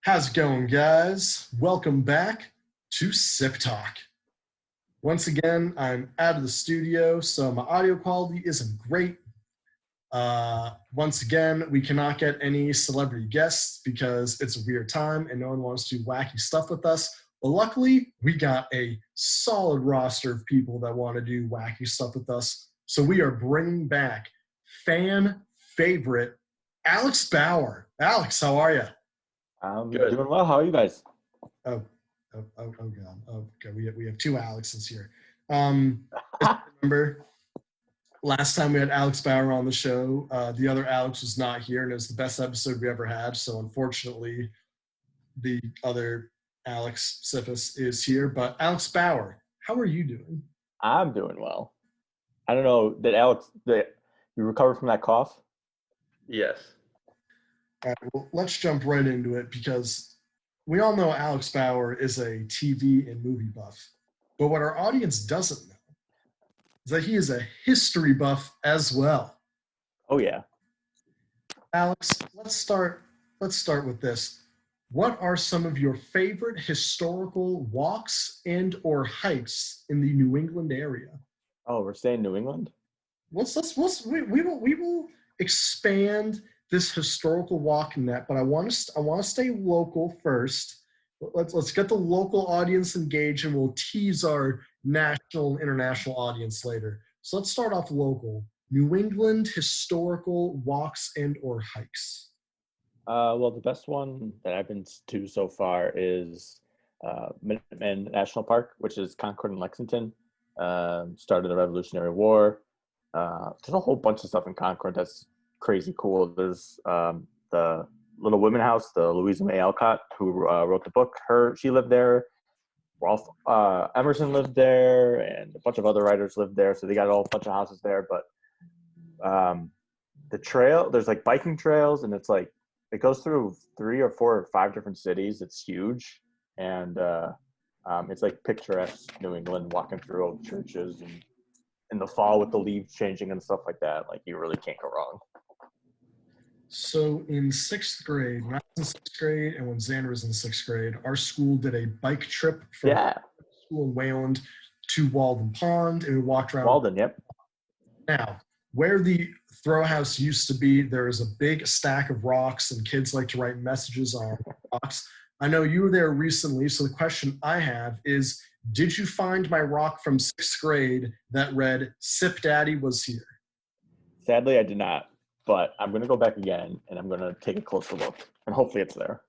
How's it going, guys? Welcome back to Sip Talk. Once again, I'm out of the studio, so my audio quality isn't great. Once again, we cannot get any celebrity guests because it's a weird time and no one wants to do wacky stuff with us. But luckily, we got a solid roster of people that want to do wacky stuff with us. So we are bringing back fan favorite Alex Bauer. Alex, how are you? I'm Good. doing well. How are you guys? Oh God. Okay, we have two Alexes here. Remember, last time we had Alex Bauer on the show, the other Alex was not here, and it was the best episode we ever had. So unfortunately, the other Alex Sippis is here. But Alex Bauer, how are you doing? I'm doing well. I don't know, that you recovered from that cough? Yes. All right, well, let's jump right into it because we all know Alex Bauer is a TV and movie buff. But what our audience doesn't know is that he is a history buff as well. Oh yeah. Alex, let's start with this. What are some of your favorite historical walks and or hikes in the New England area? Oh, we're staying in New England? We will expand this historical walk net, but I want to stay local first. Let's get the local audience engaged, and we'll tease our national and international audience later. So let's start off local. New England historical walks and or hikes. Well, the best one that I've been to so far is Minuteman National Park, which is Concord and Lexington. Started the Revolutionary War. There's a whole bunch of stuff in Concord that's crazy cool. There's the Little Women House, the Louisa May Alcott, who wrote the book. She lived there. Ralph Emerson lived there, and a bunch of other writers lived there. So they got a whole bunch of houses there. But the trail, there's like biking trails, and it's like it goes through 3 or 4 or 5 different cities. It's huge, and it's like picturesque New England, walking through old churches and in the fall with the leaves changing and stuff like that. Like, you really can't go wrong. So in 6th grade, when I was in 6th grade and when Xander was in 6th grade, our school did a bike trip from school in Wayland to Walden Pond, and we walked around. Walden, yep. Now, where the throw house used to be, there is a big stack of rocks, and kids like to write messages on rocks. I know you were there recently, so the question I have is, did you find my rock from 6th grade that read, "Sip Daddy was here"? Sadly, I did not. But I'm going to go back again, and I'm going to take a closer look, and hopefully it's there.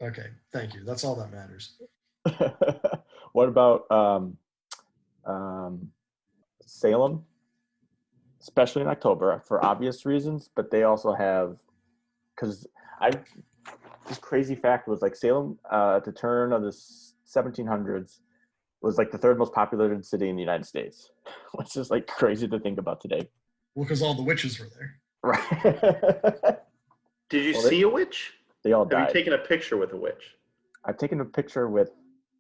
Okay, thank you. That's all that matters. What about Salem? Especially in October, for obvious reasons, but they also have, because this crazy fact was, like, Salem at the turn of the 1700s was like the 3rd most populated city in the United States, which is like crazy to think about today. Well, because all the witches were there. Right. Did you see a witch? They all died. Have you taken a picture with a witch? I've taken a picture with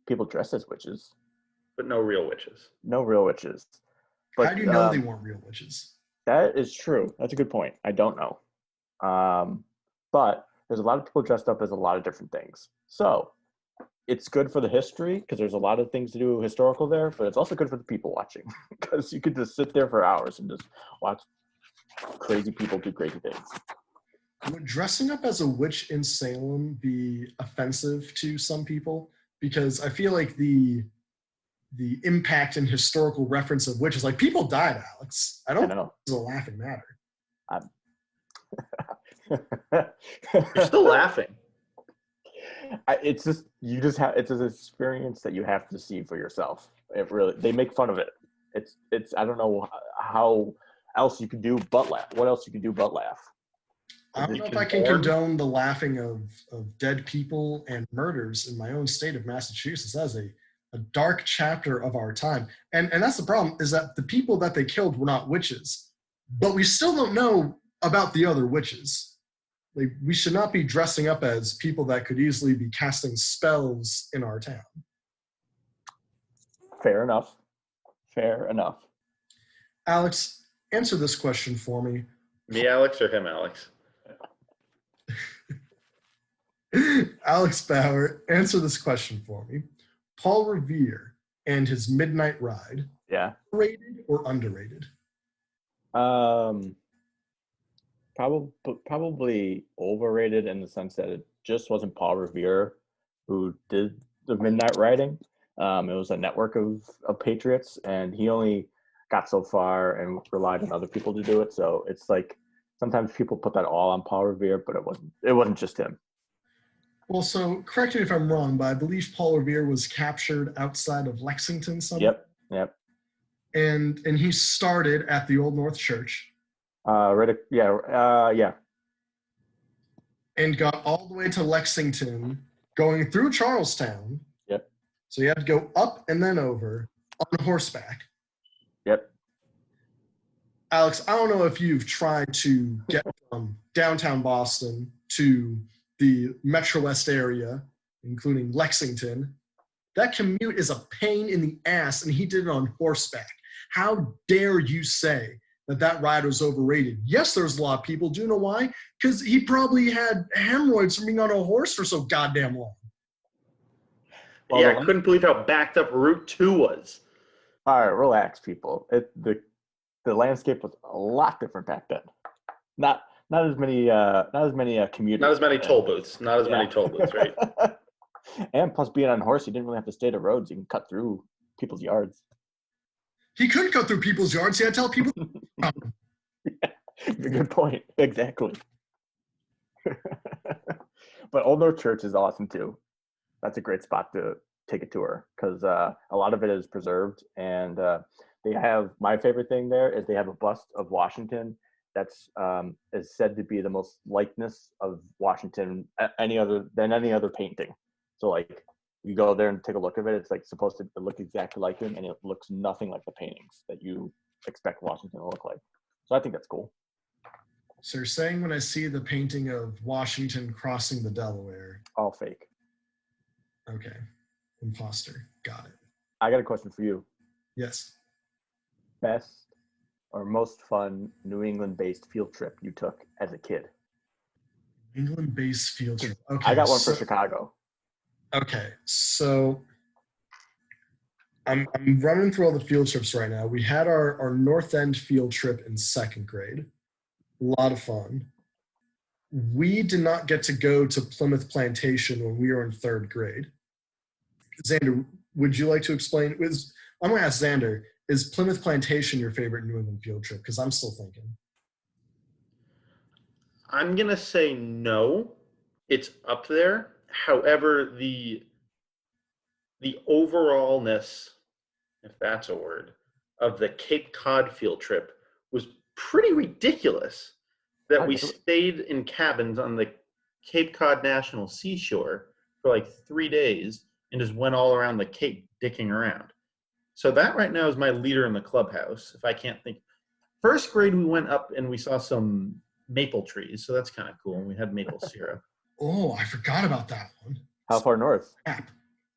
people dressed as witches. But no real witches. No real witches. But, how do you know they weren't real witches? That is true. That's a good point. I don't know. But there's a lot of people dressed up as a lot of different things. So it's good for the history because there's a lot of things to do historical there, but it's also good for the people watching because you could just sit there for hours and just watch crazy people do crazy things. Would dressing up as a witch in Salem be offensive to some people? Because I feel like the impact and historical reference of witches, like, people died, Alex. I don't know. It's a laughing matter. You're still laughing. It's an experience that you have to see for yourself. They make fun of it. It's I don't know how else you can do but laugh. What else you can do but laugh? I don't know if I can condone the laughing of dead people and murders in my own state of Massachusetts. That's a dark chapter of our time. And that's the problem, is that the people that they killed were not witches. But we still don't know about the other witches. Like, we should not be dressing up as people that could easily be casting spells in our town. Fair enough. Alex, answer this question for me. Me, Alex, or him, Alex? Alex Bauer, answer this question for me. Paul Revere and his Midnight Ride, Yeah. rated or underrated? Um, probably overrated in the sense that it just wasn't Paul Revere who did the midnight riding. It was a network of patriots, and he only got so far and relied on other people to do it. So it's like sometimes people put that all on Paul Revere, but it wasn't just him. Well, so correct me if I'm wrong, but I believe Paul Revere was captured outside of Lexington somewhere. Yep. And he started at the Old North Church. Yeah. And got all the way to Lexington, going through Charlestown. Yep. So you had to go up and then over on horseback. Yep. Alex, I don't know if you've tried to get from downtown Boston to the Metro West area, including Lexington. That commute is a pain in the ass, and he did it on horseback. How dare you say that ride was overrated? Yes, there's a lot of people. Do you know why? Because he probably had hemorrhoids from being on a horse for so goddamn long. Well, I couldn't believe how backed up Route 2 was. All right, relax, people. The landscape was a lot different back then. Not as many commuters. Not as many toll booths. Not as many toll booths, right? And plus, being on a horse, you didn't really have to stay to roads. You can cut through people's yards. He couldn't cut through people's yards. He had to tell people. Good point. Exactly. But Old North Church is awesome too. That's a great spot to take a tour because a lot of it is preserved, and they have, my favorite thing there is they have a bust of Washington that's is said to be the most likeness of Washington any other painting. So like you go there and take a look at it, it's like supposed to look exactly like him, and it looks nothing like the paintings that you expect Washington to look like. So I think that's cool. So you're saying when I see the painting of Washington crossing the Delaware. All fake. Okay. Imposter. Got it. I got a question for you. Yes. Best or most fun New England-based field trip you took as a kid? England-based field trip. Okay. I got one for Chicago. Okay. So I'm running through all the field trips right now. We had our North End field trip in second grade. A lot of fun. We did not get to go to Plymouth Plantation when we were in third grade. Xander, would you like to explain? I'm going to ask Xander, is Plymouth Plantation your favorite New England field trip? Because I'm still thinking. I'm going to say no. It's up there. However, the overallness, if that's a word, of the Cape Cod field trip was pretty ridiculous. That we stayed in cabins on the Cape Cod National Seashore for like 3 days and just went all around the Cape dicking around. So that right now is my leader in the clubhouse. If I can't think. First grade, we went up and we saw some maple trees. So that's kind of cool. And we had maple syrup. Oh, I forgot about that one. How far north?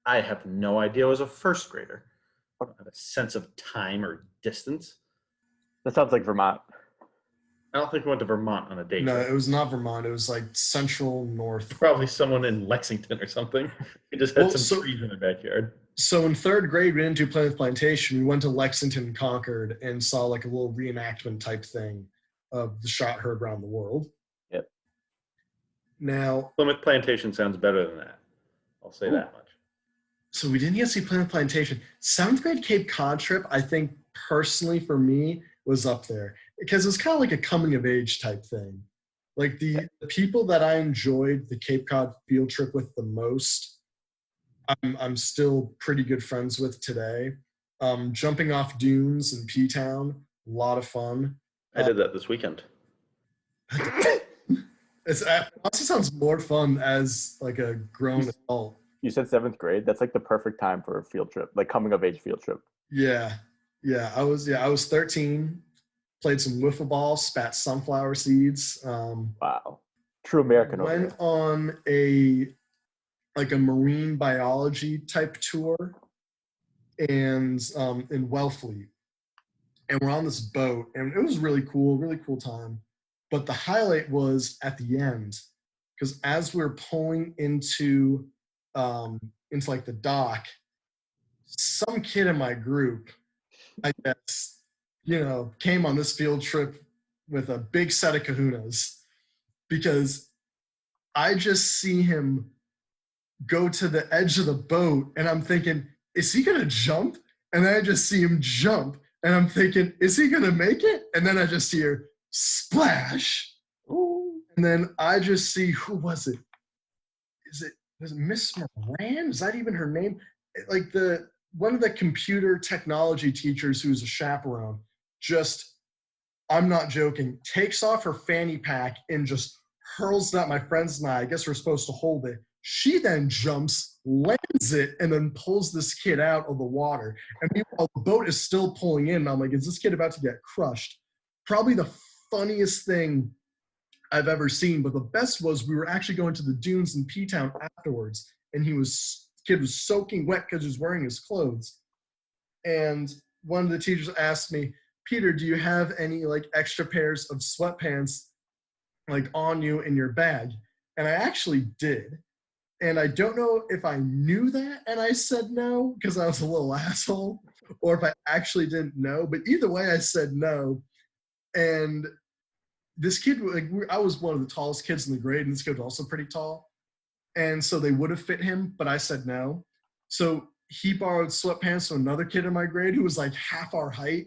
I have no idea. I was a first grader. I don't have a sense of time or distance. That sounds like Vermont. I don't think we went to Vermont on a date. No, it was not Vermont. It was like central north. Probably someone in Lexington or something. We just had some trees in their backyard. So in third grade, we didn't do Plymouth Plantation. We went to Lexington and Concord and saw like a little reenactment type thing of the shot heard around the world. Yep. Now, Plymouth Plantation sounds better than that. I'll say that much. So we didn't get to see Plymouth Plantation. Seventh grade Cape Cod trip, I think personally for me, was up there because it was kind of like a coming of age type thing. Like the people that I enjoyed the Cape Cod field trip with the most, I'm still pretty good friends with today. Jumping off dunes in P-Town, a lot of fun. I did that this weekend. It honestly sounds more fun as like a grown adult. You said seventh grade. That's like the perfect time for a field trip, like coming of age field trip. Yeah. I was 13. Played some wiffle ball, spat sunflower seeds. Wow, true American. Went on a marine biology type tour, and in Wellfleet, and we're on this boat, and it was really cool time. But the highlight was at the end. because as we're pulling into like the dock, some kid in my group, I guess, came on this field trip with a big set of kahunas, because I just see him go to the edge of the boat and I'm thinking, is he going to jump? And then I just see him jump and I'm thinking, is he going to make it? And then I just hear splash. Ooh. And then I just see, who was it? Was it Miss Moran? Is that even her name? Like one of the computer technology teachers who's a chaperone, just, I'm not joking, takes off her fanny pack and just hurls it at my friends and I guess we're supposed to hold it. She then jumps, lands it, and then pulls this kid out of the water. And meanwhile, the boat is still pulling in. And I'm like, is this kid about to get crushed? Probably the funniest thing I've ever seen. But the best was we were actually going to the dunes in P-Town afterwards. And the kid was soaking wet because he was wearing his clothes. And one of the teachers asked me, Peter, do you have any like extra pairs of sweatpants like on you in your bag? And I actually did. And I don't know if I knew that and I said no because I was a little asshole, or if I actually didn't know. But either way, I said no. And this kid, like, I was one of the tallest kids in the grade, and this kid was also pretty tall. And so they would have fit him, but I said no. So he borrowed sweatpants from another kid in my grade who was like half our height.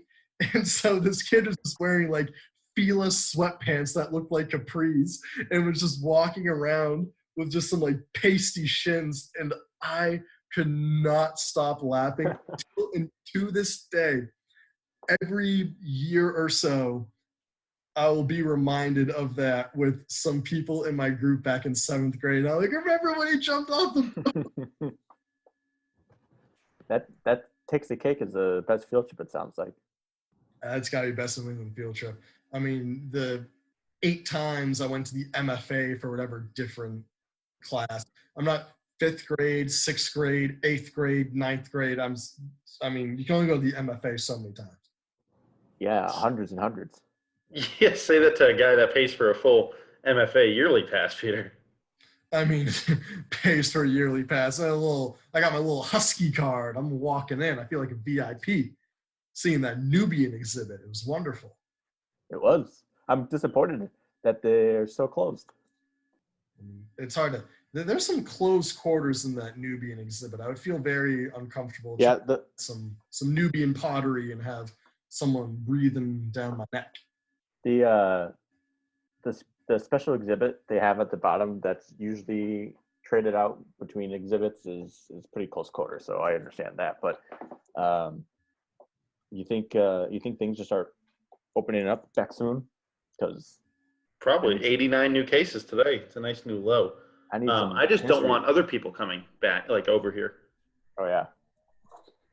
And so this kid was just wearing like Fila sweatpants that looked like capris and was just walking around with just some like pasty shins, and I could not stop laughing. And to this day, every year or so, I will be reminded of that with some people in my group back in 7th grade. I'm like, remember when he jumped off the boat? That takes the cake as the best field trip, it sounds like. It's got to be best in England field trip. I mean, the 8 times I went to the MFA for whatever different class. I'm not 5th grade, 6th grade, 8th grade, 9th grade. I mean, you can only go to the MFA so many times. Yeah, hundreds and hundreds. Yeah, say that to a guy that pays for a full MFA yearly pass, Peter. I mean, pays for a yearly pass. I got my little Husky card. I'm walking in. I feel like a VIP seeing that Nubian exhibit. It was wonderful. It was. I'm disappointed that they're so closed. It's hard to. There's some close quarters in that Nubian exhibit. I would feel very uncomfortable. Yeah, some Nubian pottery and have someone breathing down my neck. The special exhibit they have at the bottom that's usually traded out between exhibits is pretty close quarters. So I understand that, but you think things will start opening up back soon? Because probably 89 new cases today. It's a nice new low. I just don't want other people coming back, like over here. Oh yeah.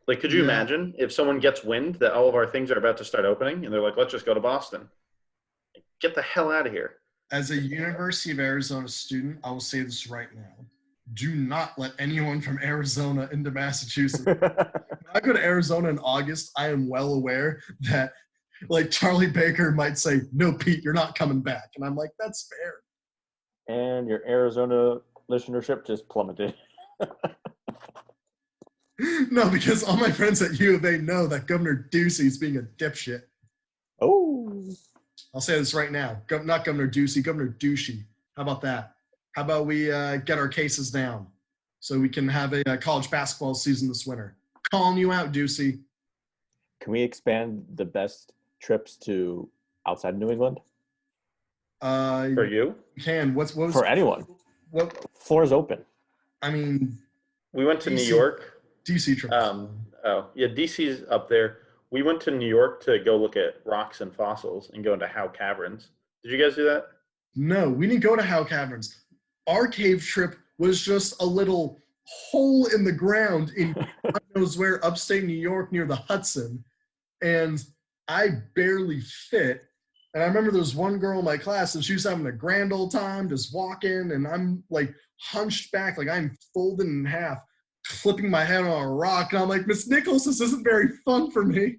Like, could you imagine if someone gets wind that all of our things are about to start opening and they're like, let's just go to Boston? Get the hell out of here. As a University of Arizona student, I will say this right now. Do not let anyone from Arizona into Massachusetts. When I go to Arizona in August, I am well aware that, like, Charlie Baker might say, no, Pete, you're not coming back. And I'm like, that's fair. And your Arizona listenership just plummeted. No, because all my friends at U of A know that Governor Ducey's being a dipshit. Oh. I'll say this right now. Not Governor Ducey, Governor Douchey. How about that? How about we get our cases down so we can have a college basketball season this winter? Calling you out, Ducey. Can we expand the best trips to outside New England? For you? Can. What was for anyone? What floor is open? I mean, we went to New York. DC trip. DC's up there. We went to New York to go look at rocks and fossils and go into Howe Caverns. Did you guys do that? No, we didn't go to Howe Caverns. Our cave trip was just a little hole in the ground in God knows where, upstate New York near the Hudson. And I barely fit. And I remember there was one girl in my class and she was having a grand old time just walking, and I'm like hunched back, like I'm folded in half, flipping my head on a rock. And I'm like, Miss Nichols, this isn't very fun for me.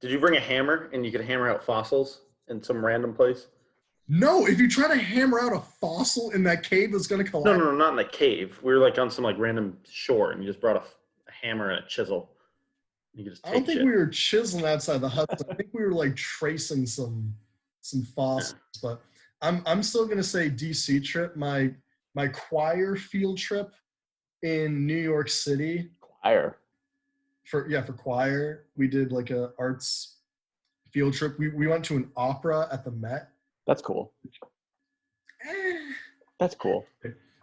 Did you bring a hammer and you could hammer out fossils in some random place? No, if you try to hammer out a fossil in that cave, it's going to No, collapse. no, no, not in the cave. We were like on some like random shore, and you just brought a hammer and a chisel. You could just I don't take think shit. we were chiseling outside the hut. I think we were like tracing some Yeah. fossils. But I'm still going to say DC trip. My choir field trip in New York City Choir. for choir. We did like a arts field trip. We went to an opera at the Met. That's cool. That's cool.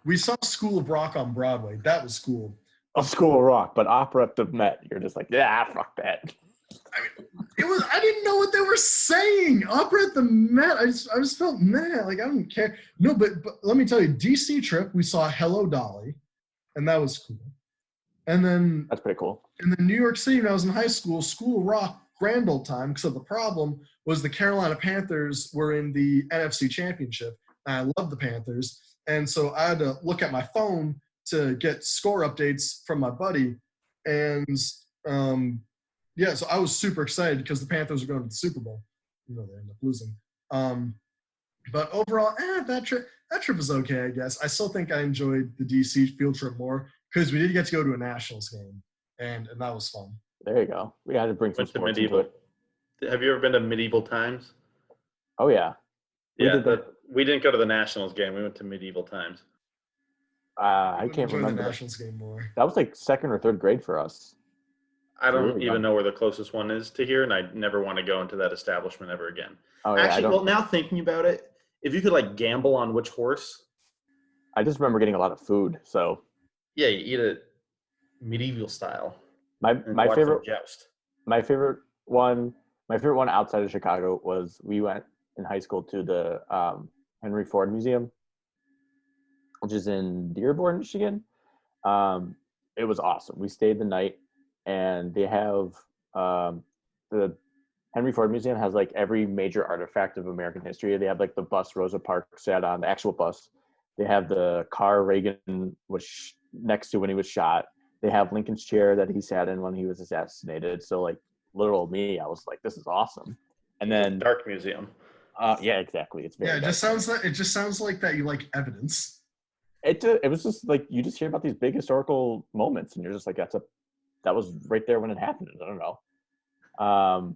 We saw School of Rock on Broadway. That was cool. A School of Rock, but opera at the Met. You're just like, yeah, fuck that. I didn't know what they were saying. Opera at the Met. I just felt mad. Like I don't care. No, but let me tell you, DC trip, we saw Hello Dolly, and that was cool. And then That's pretty cool. in the New York City, when I was in high school, School of Rock, grand old time. So the problem was the Carolina Panthers were in the NFC Championship. And I love the Panthers. And so I had to look at my phone to get score updates from my buddy. And so I was super excited because the Panthers are going to the Super Bowl. They end up losing. But overall, that trip was okay, I guess. I still think I enjoyed the DC field trip more because we did get to go to a Nationals game, and that was fun. There you go. We had to bring some Went to sports into medieval. it. Have you ever been to medieval times? Oh yeah. We didn't go to the Nationals game. We went to medieval times. I can't enjoy remember. the Nationals game more. That was like second or third grade for us. I don't Really even young. know where the closest one is to here, and I never want to go into that establishment ever again. Oh yeah. Actually, well, now thinking about it, if you could like gamble on which horse, I just remember getting a lot of food. So yeah, you eat it medieval style. my And watch them favorite joust. my favorite one outside of Chicago was we went in high school to the Henry Ford Museum, which is in Dearborn, Michigan. It was awesome. We stayed the night, and they have the Henry Ford Museum has like every major artifact of American history. They have like the bus Rosa Parks sat on, the actual bus. They have the car Reagan was next to when he was shot. They have Lincoln's chair that he sat in when he was assassinated. So like little old me, I was like, this is awesome. And then Dark Museum. yeah, exactly. It's very it just sounds like that you like evidence. It was just like you just hear about these big historical moments, and you're just like, that was right there when it happened. I don't know.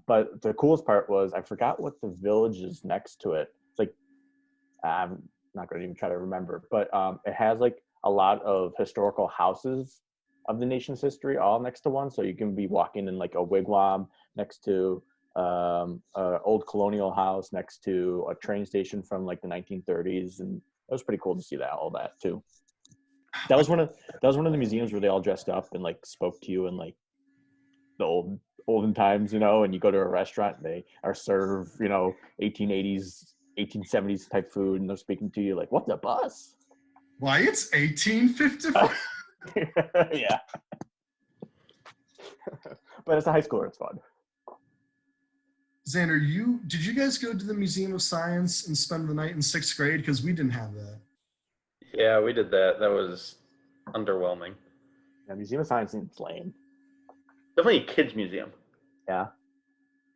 But the coolest part was I forgot what the village is next to it. It's like I'm not going to even try to remember, but it has like a lot of historical houses of the nation's history all next to one. So you can be walking in like a wigwam next to an old colonial house next to a train station from like the 1930s, and it was pretty cool to see all that too. That was one of the museums where they all dressed up and like spoke to you in like the olden times, and you go to a restaurant and they are served, 1880s, 1870s type food, and they're speaking to you like, "What's a bus?" Why, it's 1854. Yeah. But as a high schooler, it's fun. Xander, did you guys go to the Museum of Science and spend the night in 6th grade? Because we didn't have that. Yeah, we did that. That was underwhelming. Yeah, Museum of Science seems lame. Definitely a kids museum. Yeah.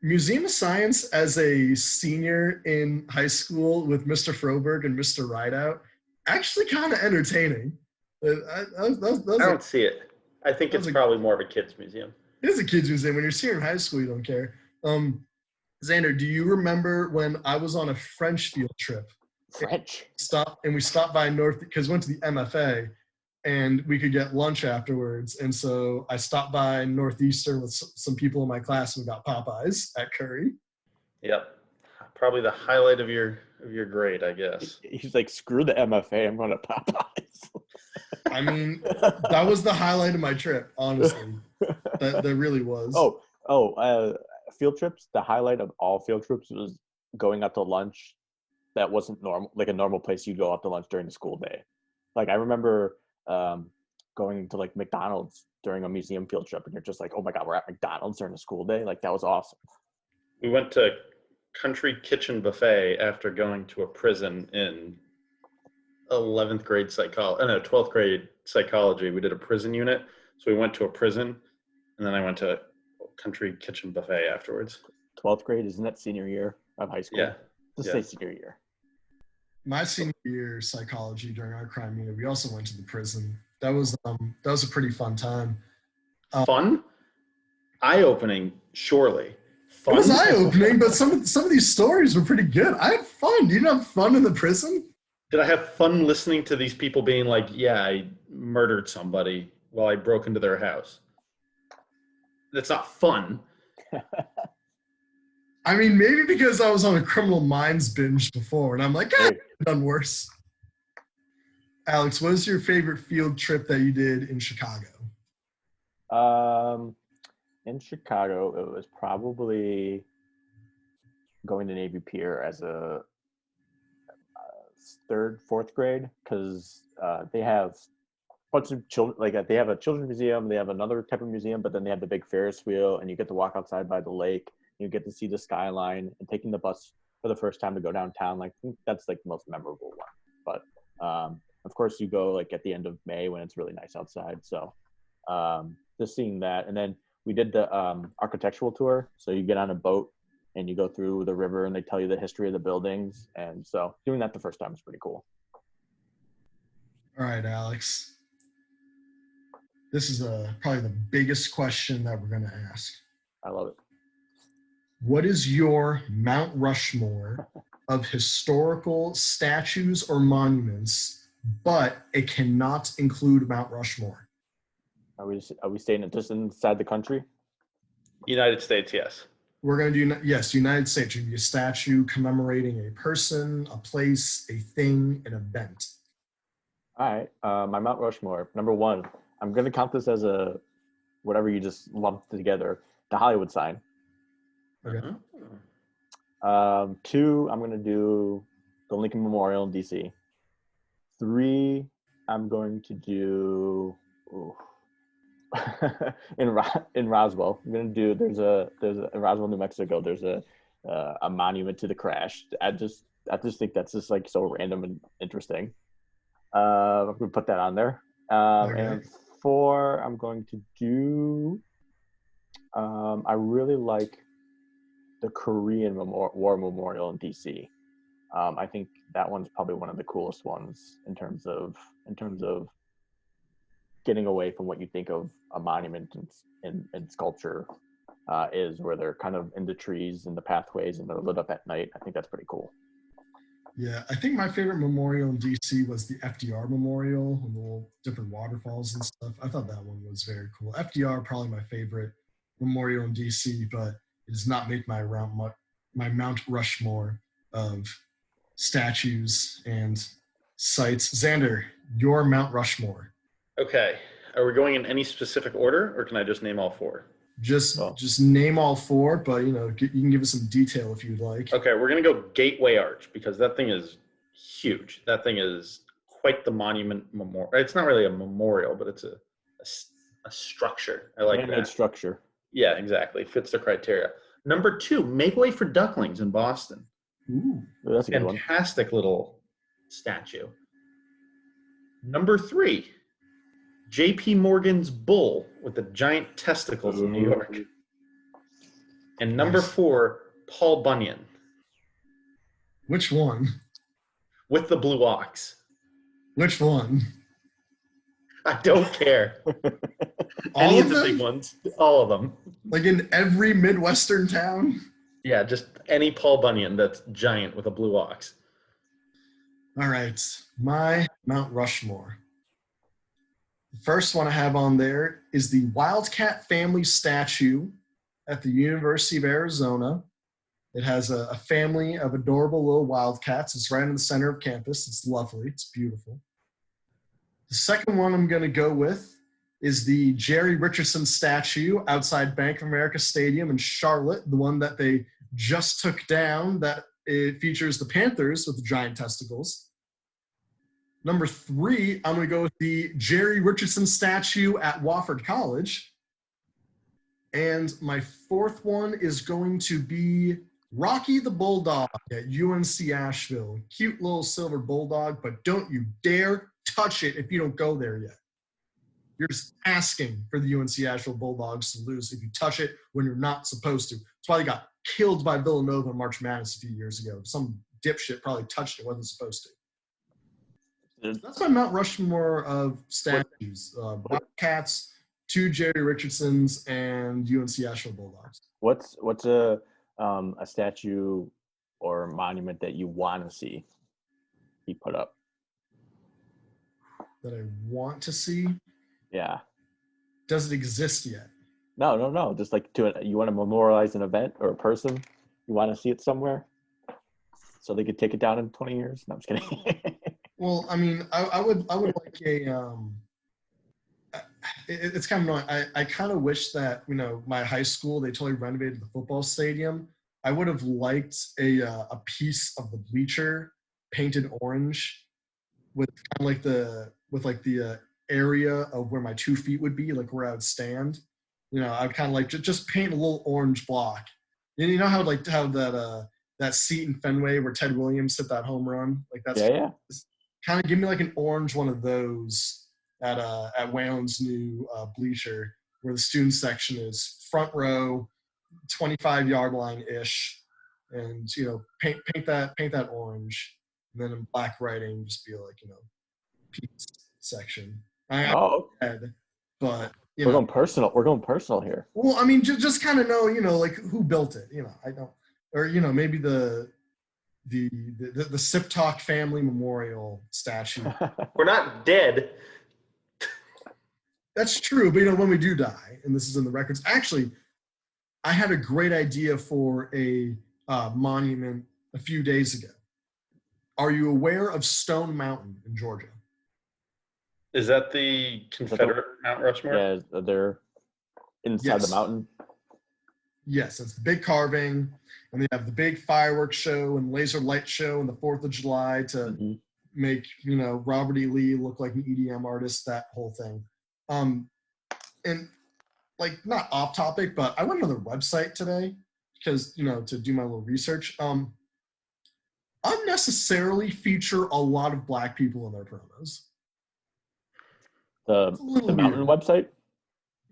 Museum of Science as a senior in high school with Mr. Froberg and Mr. Rideout, actually kind of entertaining. I don't see it. I think it's probably more of a kids museum. It is a kids museum. When you're senior in high school, you don't care. Xander, do you remember when I was on a French field trip? French? We stopped by North, because we went to the MFA, and we could get lunch afterwards. And so I stopped by Northeastern with some people in my class, and we got Popeyes at Curry. Yep. Probably the highlight of your grade, I guess. He's like, screw the MFA, I'm going to Popeyes. I mean, that was the highlight of my trip, honestly. That really was. Field trips, the highlight of all field trips was going out to lunch that wasn't normal, like a normal place you'd go out to lunch during the school day. Like I remember going to like McDonald's during a museum field trip, and you're just like, oh my God, we're at McDonald's during the school day. Like that was awesome. We went to Country Kitchen Buffet after going to a prison in 12th grade psychology. We did a prison unit. So we went to a prison, and then I went to Country Kitchen Buffet afterwards. 12th grade, isn't that senior year of high school? Yeah. Let's say senior year. my senior year psychology during our crime unit, we also went to the prison. That was a pretty fun time. Fun? Eye-opening, surely. It was eye-opening, but some of these stories were pretty good. I had fun. You didn't have fun in the prison? Did I have fun listening to these people being like, yeah, I murdered somebody while I broke into their house? That's not fun. I mean, maybe because I was on a Criminal Minds binge before, and I'm like, I've done worse. Alex, what is your favorite field trip that you did in Chicago? In Chicago, it was probably going to Navy Pier as a third, fourth grade, because they have a bunch of children. Like they have a children's museum, they have another type of museum, but then they have the big Ferris wheel, and you get to walk outside by the lake. You get to see the skyline, and taking the bus for the first time to go downtown. Like I think that's like the most memorable one. But of course, you go like at the end of May when it's really nice outside. So just seeing that, and then we did the architectural tour. So you get on a boat and you go through the river, and they tell you the history of the buildings. And so doing that the first time is pretty cool. All right, Alex. This is probably the biggest question that we're going to ask. I love it. What is your Mount Rushmore of historical statues or monuments, but it cannot include Mount Rushmore? Are we staying just inside the country? United States, yes. We're going to do, yes, United States. It would be a statue commemorating a person, a place, a thing, an event. All right. My Mount Rushmore, number one, I'm going to count this as a whatever you just lumped together, the Hollywood sign. Okay. Two, I'm going to do the Lincoln Memorial in D.C. Three, I'm going to do in Roswell. I'm going to do in Roswell, New Mexico. There's a monument to the crash. I just think that's just like so random and interesting. I'm going to put that on there. Okay. And four, I'm going to do. I really like the Korean War Memorial in DC. I think that one's probably one of the coolest ones in terms of getting away from what you think of a monument and sculpture is, where they're kind of in the trees and the pathways and they're lit up at night. I think that's pretty cool. Yeah, I think my favorite memorial in DC was the FDR Memorial, with all different waterfalls and stuff. I thought that one was very cool. FDR probably my favorite memorial in DC, but it does not make my Mount Rushmore of statues and sites. Xander, your Mount Rushmore. Okay. Are we going in any specific order, or can I just name all four? Just name all four, but you can give us some detail if you'd like. Okay, we're gonna go Gateway Arch, because that thing is huge. That thing is quite the monument memorial. It's not really a memorial, but it's a structure. I like that structure. Yeah, exactly. Fits the criteria. Number two, Make Way for Ducklings in Boston. Ooh, that's a good one. Fantastic little statue. Number three, J.P. Morgan's bull with the giant testicles in New York. And number four, Paul Bunyan. Which one? With the blue ox. Which one? I don't care. All Any of of the them? big ones. All of them. Like in every Midwestern town? Yeah, just any Paul Bunyan that's giant with a blue ox. All right, my Mount Rushmore. The first one I have on there is the Wildcat family statue at the University of Arizona. It has a family of adorable little wildcats. It's right in the center of campus. It's lovely. It's beautiful. The second one I'm going to go with is the Jerry Richardson statue outside Bank of America Stadium in Charlotte, the one that they just took down, that it features the Panthers with the giant testicles. Number three, I'm going to go with the Jerry Richardson statue at Wofford College. And my fourth one is going to be Rocky the Bulldog at UNC Asheville. Cute little silver bulldog, but don't you dare touch it if you don't go there yet. You're just asking for the UNC Asheville Bulldogs to lose if you touch it when you're not supposed to. That's why they got killed by Villanova in March Madness a few years ago. Some dipshit probably touched it, wasn't supposed to. That's my Mount Rushmore of statues. Wildcats, 2 Jerry Richardsons, and UNC Asheville Bulldogs. What's a statue or monument that you want to see he put up? That I want to see? Yeah. Does it exist yet? No. Just like you want to memorialize an event or a person, you want to see it somewhere, so they could take it down in 20 years. No, I'm just kidding. Well, I mean, I would like a. It's kind of annoying. I kind of wish that my high school, they totally renovated the football stadium. I would have liked a piece of the bleacher painted orange with kind of like the area of where my 2 feet would be, like where I would stand. I'd kind of like just paint a little orange block. And you know how that seat in Fenway where Ted Williams hit that home run, like that's yeah. Kind of give me like an orange one of those at Wayland's new bleacher, where the student section is front row, 25-yard line ish, and paint that orange, and then in black writing just be like Pete's section. But we're going personal. We're going personal here. Well, I mean, just kind of know like who built it. I don't, or maybe the Sip Talk family memorial statue. We're not dead. That's true, but when we do die, and this is in the records, actually, I had a great idea for a monument a few days ago. Are you aware of Stone Mountain in Georgia? Is that the Confederate Mount Rushmore? Yeah, they're inside the mountain. Yes, it's the big carving, and they have the big fireworks show and laser light show on the 4th of July to make Robert E. Lee look like an EDM artist, that whole thing. And like, not off topic, but I went on their website today because to do my little research. Unnecessarily feature a lot of Black people in their promos. The mountain website?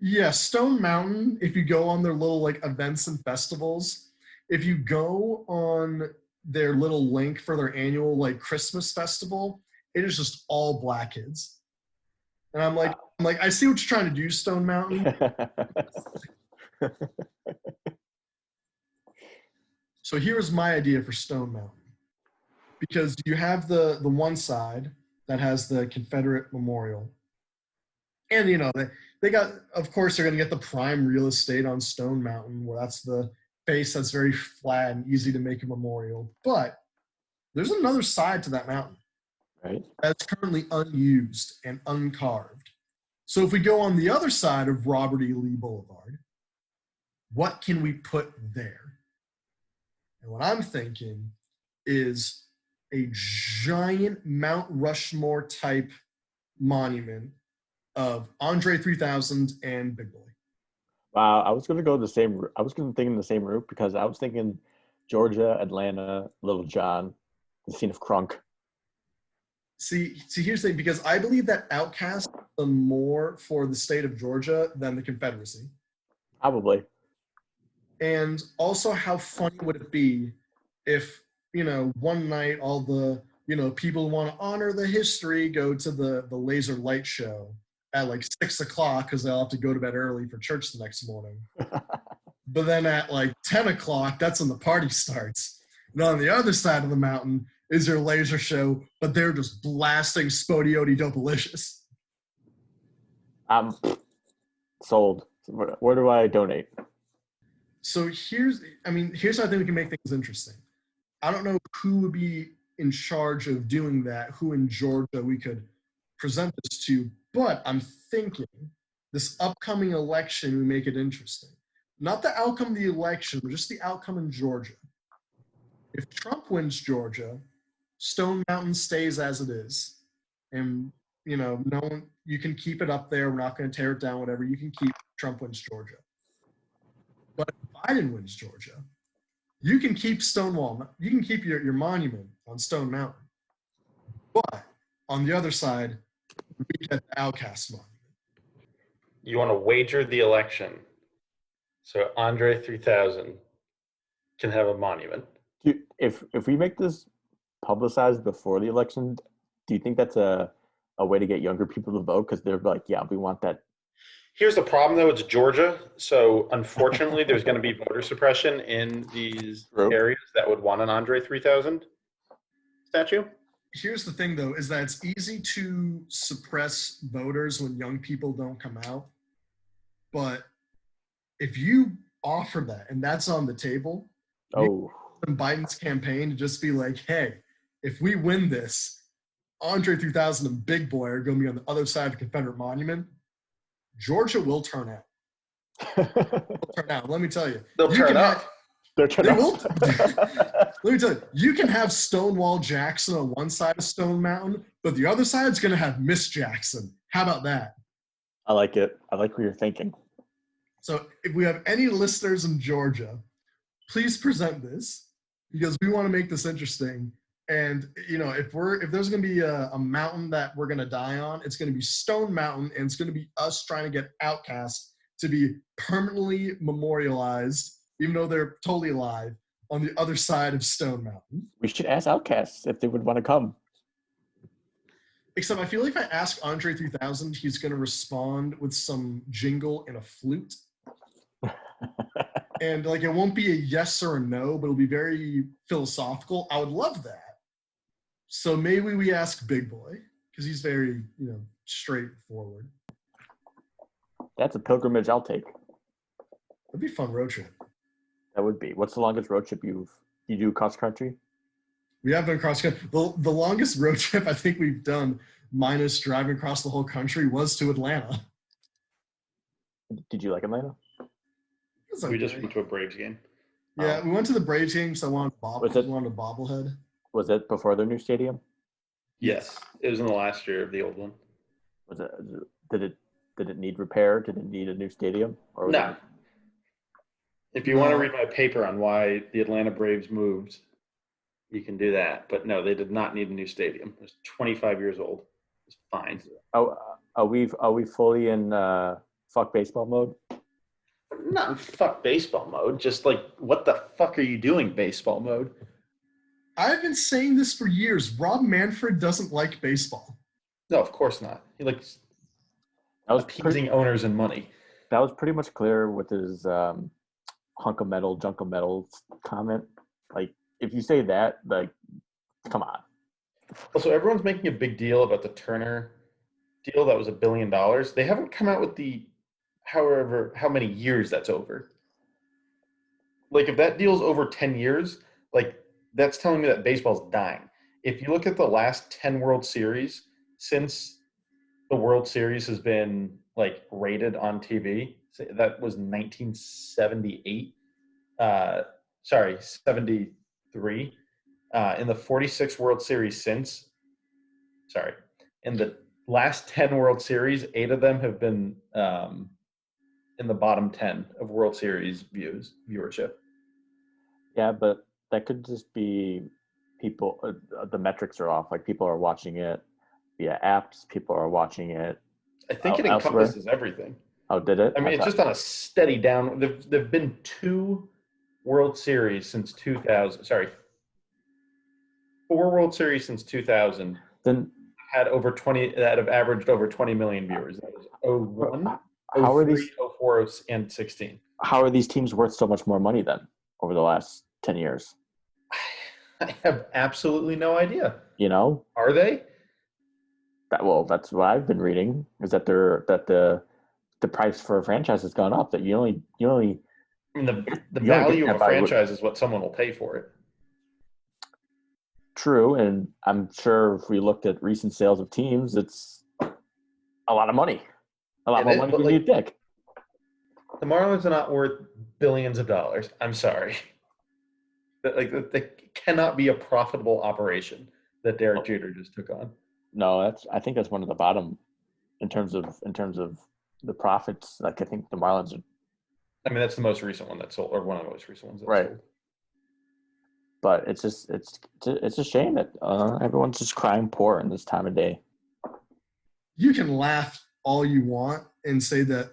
Yeah, Stone Mountain, if you go on their little like events and festivals, if you go on their little link for their annual like Christmas festival, it is just all Black kids. And I'm like, I see what you're trying to do, Stone Mountain. So here's my idea for Stone Mountain. Because you have the one side that has the Confederate memorial. And, they got, of course, they're going to get the prime real estate on Stone Mountain, where that's the face that's very flat and easy to make a memorial. But there's another side to that mountain. Right. That's currently unused and uncarved. So if we go on the other side of Robert E. Lee Boulevard, what can we put there? And what I'm thinking is a giant Mount Rushmore type monument of Andre 3000 and Big Boy. Wow, I was going to go I was going to think in the same route because I was thinking Georgia, Atlanta, Little John, the scene of Crunk. See, here's the thing, because I believe that OutKast is done more for the state of Georgia than the Confederacy. Probably. And also, how funny would it be if, one night all the, people who want to honor the history go to the laser light show at like 6 o'clock because they'll have to go to bed early for church the next morning. But then at like 10 o'clock, that's when the party starts. And on the other side of the mountain is their laser show, but they're just blasting Spodioti Dopalicious. I'm sold. Where do I donate? So here's how I think we can make things interesting. I don't know who would be in charge of doing that, who in Georgia we could present this to, but I'm thinking this upcoming election, we make it interesting. Not the outcome of the election, but just the outcome in Georgia. If Trump wins Georgia, Stone Mountain stays as it is. And, no one, you can keep it up there. We're not going to tear it down, whatever. You can keep Trump wins Georgia. But if Biden wins Georgia, you can keep you can keep your monument on Stone Mountain. But on the other side, we get the OutKast monument. You want to wager the election so Andre 3000 can have a monument. If we make this publicized before the election, Do you think that's a way to get younger people to vote? Because they're like, yeah, we want that. Here's the problem, though. It's Georgia. So, unfortunately, there's going to be voter suppression in these areas that would want an Andre 3000 statue. Here's the thing, though, is that it's easy to suppress voters when young people don't come out. But if you offer that and that's on the table, Biden's campaign to just be like, hey, if we win this, Andre 3000 and Big Boy are going to be on the other side of the Confederate monument. Georgia will turn out. Let me tell you. They'll turn up. They will. Let me tell you. You can have Stonewall Jackson on one side of Stone Mountain, but the other side's going to have Miss Jackson. How about that? I like it. I like what you're thinking. So if we have any listeners in Georgia, please present this because we want to make this interesting. And, if there's going to be a mountain that we're going to die on, it's going to be Stone Mountain, and it's going to be us trying to get OutKast to be permanently memorialized, even though they're totally alive, on the other side of Stone Mountain. We should ask OutKast if they would want to come. Except I feel like if I ask Andre 3000, he's going to respond with some jingle and a flute. And, it won't be a yes or a no, but it'll be very philosophical. I would love that. So maybe we ask Big Boy because he's very, straightforward. That's a pilgrimage I'll take. That'd be a fun road trip. That would be. What's the longest road trip you do cross country? We have done cross country. The longest road trip I think we've done, minus driving across the whole country, was to Atlanta. Did you like Atlanta? Okay. We just went to a Braves game. Yeah, we went to the Braves game because I wanted a bobblehead. Was it before their new stadium? Yes, it was in the last year of the old one. Was it? Did it need repair? Did it need a new stadium? Or no. If you want to read my paper on why the Atlanta Braves moved, you can do that. But no, they did not need a new stadium. It was 25 years old. It's fine. Oh, are we fully in fuck baseball mode? Not in fuck baseball mode. Just what the fuck are you doing, baseball mode? I've been saying this for years. Rob Manfred doesn't like baseball. No, of course not. He likes appeasing owners and money. That was pretty much clear with his hunk of metal, junk of metal comment. If you say that, come on. Also, everyone's making a big deal about the Turner deal that was $1 billion. They haven't come out with how many years that's over. If that deal's over 10 years, that's telling me that baseball's dying. If you look at the last 10 World Series, since the World Series has been rated on TV, that was 1978. 73. In the 46 World Series in the last 10 World Series, 8 of them have been in the bottom 10 of World Series viewership. Yeah, but that could just be people, the metrics are off. People are watching it via apps. People are watching it. I think it encompasses everything. Oh, did it? I mean, it's just on a steady down. There've been 2 World Series since 2000. 4 World Series since 2000. Then had over 20 that have averaged over 20 million viewers. That was 01, how 03, are these 04, and 16. How are these teams worth so much more money then over the last 10 years? I have absolutely no idea. Are they? That's what I've been reading, is that the price for a franchise has gone up. That you only I mean, the value of a franchise is what someone will pay for it. True, and I'm sure if we looked at recent sales of teams, it's a lot of money. A lot more money than you'd think. The Marlins are not worth billions of dollars. I'm sorry. They cannot be a profitable operation that Derek Jeter just took on. No, I think that's one of the bottom in terms of the profits. I think the Marlins are. I mean, that's the most recent one that sold, or one of the most recent ones that sold. But it's a shame that everyone's just crying poor in this time of day. You can laugh all you want and say that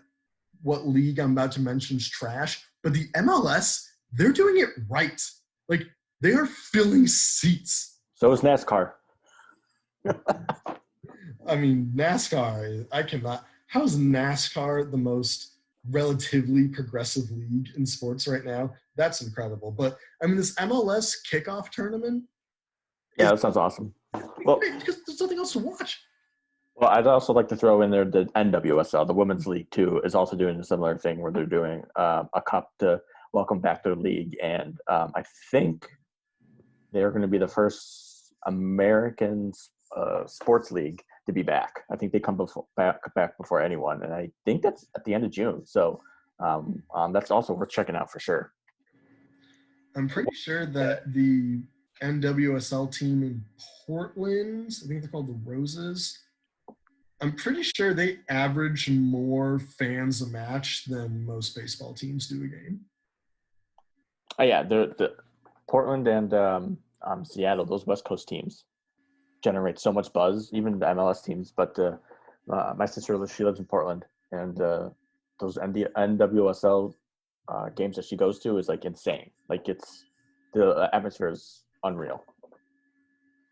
what league I'm about to mention is trash, but the MLS, they're doing it right. They are filling seats. So is NASCAR. I mean, NASCAR, I cannot. How is NASCAR the most relatively progressive league in sports right now? That's incredible. But I mean, this MLS kickoff tournament Yeah, is that sounds awesome. Well, great because there's nothing else to watch. well, I'd also like to throw in there the NWSL, the Women's League too, is also doing a similar thing where they're doing a cup to welcome back their league, and I think they're going to be the first American sports league to be back. I think they come back before anyone, and I think that's at the end of June. So that's also worth checking out for sure. I'm pretty sure that the NWSL team in Portland, I think they're called the Roses. I'm pretty sure they average more fans a match than most baseball teams do a game. Oh yeah, the Portland and Seattle, those West Coast teams generate so much buzz, even the MLS teams. But my sister, she lives in Portland, and those NWSL games that she goes to is like insane. Like the atmosphere is unreal.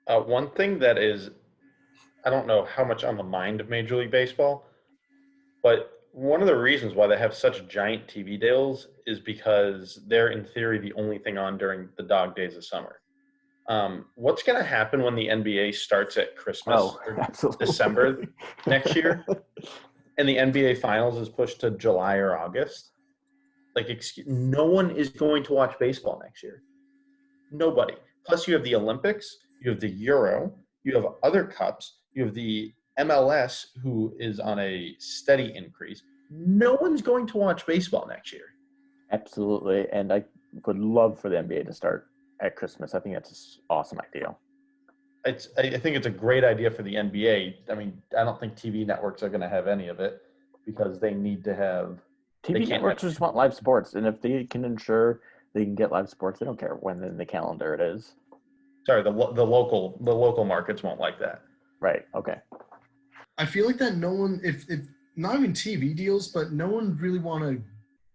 One thing that is, I don't know how much on the mind of Major League Baseball, but one of the reasons why they have such giant TV deals is because they're, in theory, the only thing on during the dog days of summer. What's going to happen when the NBA starts at Christmas or absolutely. December next year, and the NBA Finals is pushed to July or August? Like, no one is going to watch baseball next year. Nobody. Plus, you have the Olympics, you have the Euro, you have other cups, you have the MLS, who is on a steady increase. No one's going to watch baseball next year. Absolutely, and I would love for the NBA to start at Christmas. I think that's an awesome idea. I think it's a great idea for the NBA. I mean, I don't think TV networks are going to have any of it because they need to have TV networks just want live sports, and if they can ensure they can get live sports, they don't care when in the calendar it is. Sorry, the local markets won't like that. Right. Okay. I feel like that no one, if not even TV deals, but no one really want to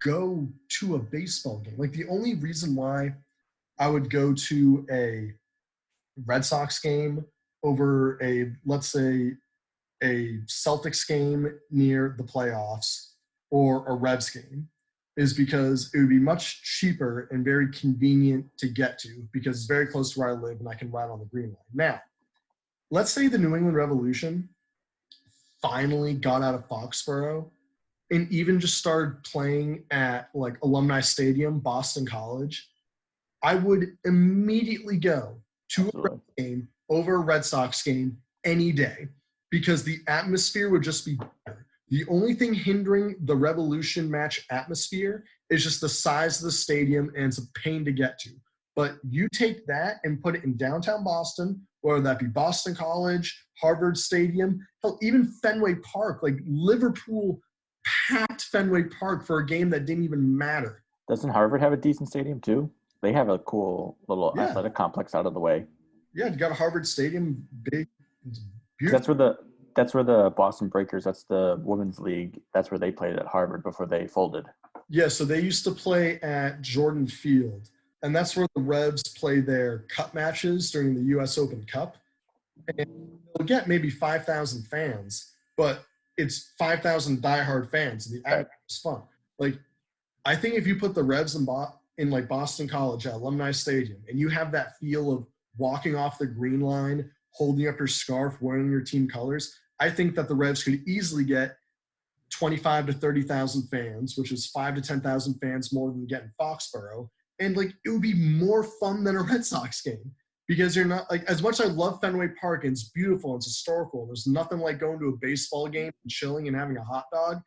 go to a baseball game. Like the only reason why I would go to a Red Sox game over a, let's say, a Celtics game near the playoffs or a Revs game is because it would be much cheaper and very convenient to get to because it's very close to where I live and I can ride on the green line. Now, let's say the New England Revolution finally got out of Foxborough and even just started playing at like Alumni Stadium, Boston College, I would immediately go to a Reds game over a Red Sox game any day because the atmosphere would just be better. The only thing hindering the Revolution match atmosphere is just the size of the stadium, and it's a pain to get to. But you take that and put it in downtown Boston, whether that be Boston College, Harvard Stadium, hell, even Fenway Park, like Liverpool packed Fenway Park for a game that didn't even matter. Doesn't Harvard have a decent stadium too? They have a cool little athletic complex out of the way. Yeah, you got a Harvard Stadium, big, beautiful. That's where the Boston Breakers, that's the women's league. That's where they played at Harvard before they folded. Yeah, so they used to play at Jordan Field, and that's where the Revs play their cup matches during the U.S. Open Cup. And they'll get maybe 5,000 fans, but it's 5,000 diehard fans, and the atmosphere is fun. Like, I think if you put the Revs in like Boston College at Alumni Stadium, and you have that feel of walking off the green line, holding up your scarf, wearing your team colors, I think that the Revs could easily get 25 to 30,000 fans, which is 5 to 10,000 fans more than getting Foxborough. And like, it would be more fun than a Red Sox game because you're not like, as much as I love Fenway Park and it's beautiful, and it's historical, and there's nothing like going to a baseball game and chilling and having a hot dog.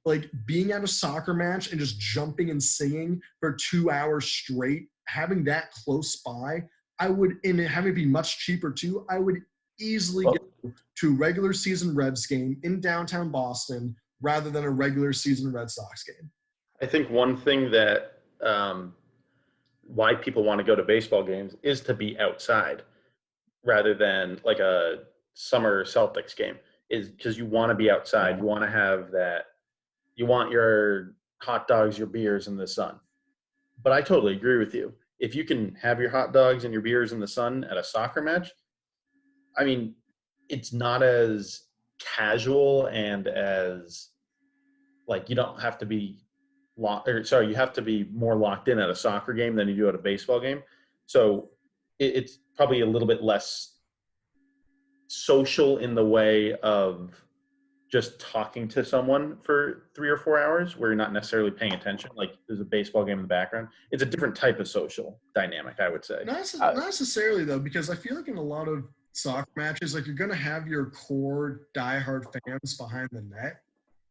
Like being at a soccer match and just jumping and singing for 2 hours straight, having that close by, I would, and having it be much cheaper too, I would easily go to a regular season Revs game in downtown Boston rather than a regular season Red Sox game. I think one thing that why people want to go to baseball games is to be outside rather than like a summer Celtics game, is because you want to be outside. You want to have that. You want your hot dogs, your beers in the sun. But I totally agree with you. If you can have your hot dogs and your beers in the sun at a soccer match, I mean, it's not as casual and as like you don't have to be you have to be more locked in at a soccer game than you do at a baseball game. So it's probably a little bit less social in the way of just talking to someone for 3 or 4 hours where you're not necessarily paying attention. Like there's a baseball game in the background. It's a different type of social dynamic, I would say. Not necessarily though, because I feel like in a lot of soccer matches, like you're going to have your core diehard fans behind the net,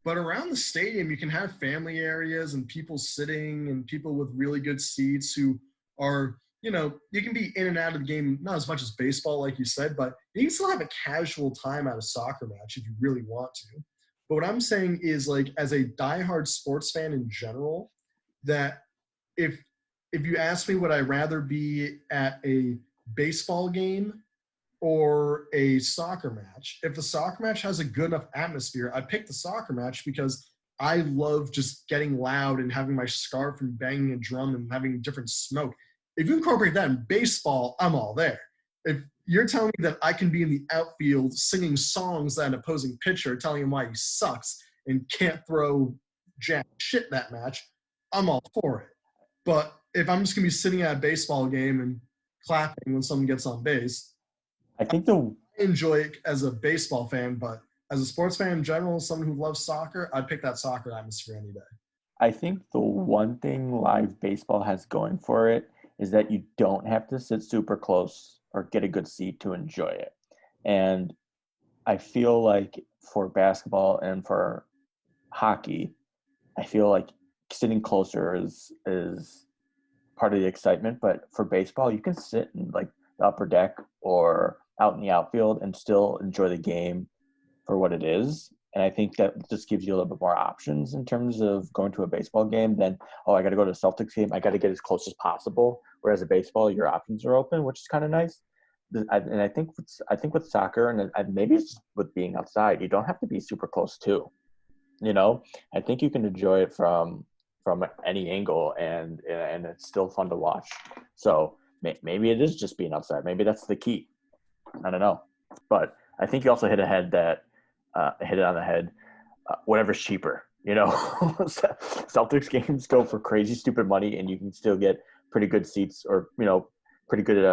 but around the stadium, you can have family areas and people sitting and people with really good seats who are, you can be in and out of the game, not as much as baseball, like you said, but you can still have a casual time at a soccer match if you really want to. But what I'm saying is, like, as a diehard sports fan in general, that if you ask me, would I rather be at a baseball game or a soccer match? If the soccer match has a good enough atmosphere, I'd pick the soccer match because I love just getting loud and having my scarf and banging a drum and having different smoke. If you incorporate that in baseball, I'm all there. If you're telling me that I can be in the outfield singing songs that an opposing pitcher, telling him why he sucks and can't throw jack shit that match, I'm all for it. But if I'm just going to be sitting at a baseball game and clapping when someone gets on base, I enjoy it as a baseball fan, but as a sports fan in general, someone who loves soccer, I'd pick that soccer atmosphere any day. I think the one thing live baseball has going for it is that you don't have to sit super close or get a good seat to enjoy it. And I feel like for basketball and for hockey, I feel like sitting closer is part of the excitement. But for baseball, you can sit in like the upper deck or out in the outfield and still enjoy the game for what it is. And I think that just gives you a little bit more options in terms of going to a baseball game than, I got to go to a Celtics game. I got to get as close as possible. Whereas a baseball, your options are open, which is kind of nice. And I think with soccer and maybe it's just with being outside, you don't have to be super close too. I think you can enjoy it from any angle and it's still fun to watch. So maybe it is just being outside. Maybe that's the key. I don't know. But I think you also hit it on the head. Whatever's cheaper, Celtics games go for crazy, stupid money, and you can still get pretty good seats or pretty good